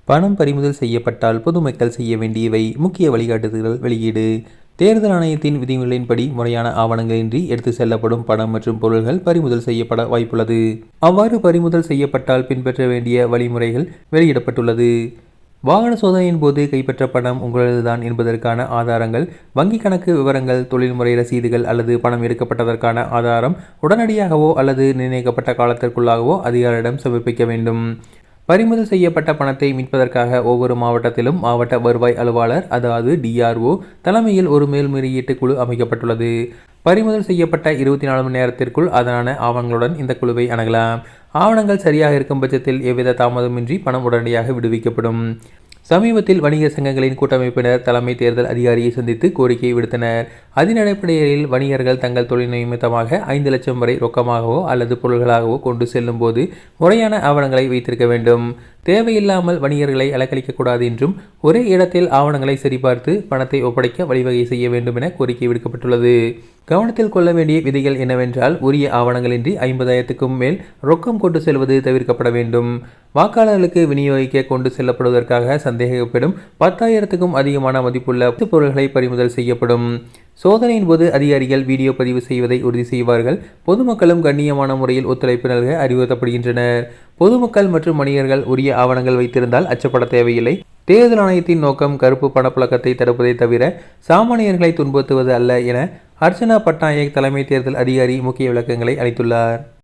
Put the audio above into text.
பணம் பறிமுதல் செய்யப்பட்டால் பொதுமக்கள் செய்ய வேண்டியவை. முக்கிய வழிகாட்டுதல்கள் வெளியீடு. தேர்தல் ஆணையத்தின் விதிமுறைகளின்படி முறையான ஆவணங்களின்றி எடுத்து செல்லப்படும் பணம் மற்றும் பொருள்கள் பறிமுதல் செய்யப்பட வாய்ப்புள்ளது. அவ்வாறு பறிமுதல் செய்யப்பட்டால் பின்பற்ற வேண்டிய வழிமுறைகள் வெளியிடப்பட்டுள்ளது. வாகன சோதனையின் போது கைப்பற்ற பணம் உங்களதுதான் என்பதற்கான ஆதாரங்கள், வங்கி கணக்கு விவரங்கள், தொழில்முறை ரசீதுகள் அல்லது பணம் எடுக்கப்பட்டதற்கான ஆதாரம் உடனடியாகவோ அல்லது நிர்ணயிக்கப்பட்ட காலத்திற்குள்ளாகவோ அதிகாரியிடம் சமர்ப்பிக்க வேண்டும். பறிமுதல் செய்யப்பட்ட பணத்தை மீட்பதற்காக ஒவ்வொரு மாவட்டத்திலும் மாவட்ட வருவாய் அலுவலர் அதாவது DRO தலைமையில் ஒரு மேல்முறையீட்டு குழு அமைக்கப்பட்டுள்ளது. பறிமுதல் செய்யப்பட்ட 24 மணி நேரத்திற்குள் அதனான ஆவணங்களுடன் இந்த குழுவை அணுகலாம். ஆவணங்கள் சரியாக இருக்கும் பட்சத்தில் எவ்வித தாமதமின்றி பணம் உடனடியாக விடுவிக்கப்படும். சமீபத்தில் வணிகர் சங்கங்களின் கூட்டமைப்பினர் தலைமை தேர்தல் அதிகாரியை சந்தித்து கோரிக்கை விடுத்தனர். அதன் அடிப்படையில் வணிகர்கள் தங்கள் தொழில் நிமித்தமாக 5 லட்சம் வரை ரொக்கமாகவோ அல்லது பொருள்களாகவோ கொண்டு செல்லும் போது முறையான ஆவணங்களை வைத்திருக்க வேண்டும். தேவையில்லாமல் வணிகர்களை அலக்களிக்கக்கூடாது என்றும் ஒரே இடத்தில் ஆவணங்களை சரிபார்த்து பணத்தை ஒப்படைக்க வழிவகை செய்ய வேண்டும் என கோரிக்கை விடுக்கப்பட்டுள்ளது. கவனத்தில் கொள்ள வேண்டிய விதிகள் என்னவென்றால், உரிய ஆவணங்களின்றி 50,000க்கும் மேல் ரொக்கம் கொண்டு செல்வது தவிர்க்கப்பட வேண்டும். வாக்காளர்களுக்கு விநியோகிக்க கொண்டு செல்லப்படுவதற்காக சந்தேகப்படும் 10,000க்கும் அதிகமான மதிப்புள்ள பொருள்களை பறிமுதல் செய்யப்படும். சோதனையின் போது அதிகாரிகள் வீடியோ பதிவு செய்வதை உறுதி செய்வார்கள். பொதுமக்களும் கண்ணியமான முறையில் ஒத்துழைப்பு நல்க அறிவுறுத்தப்படுகின்றனர். பொதுமக்கள் மற்றும் வணிகர்கள் உரிய ஆவணங்கள் வைத்திருந்தால் அச்சப்பட தேவையில்லை. தேர்தல் ஆணையத்தின் நோக்கம் கருப்பு பணப்புழக்கத்தை தடுப்பதை தவிர சாமானியர்களை துன்புறுத்துவது அல்ல என அர்ச்சனா பட்நாயக் தலைமை தேர்தல் அதிகாரி முக்கிய விளக்கங்களை அளித்துள்ளார்.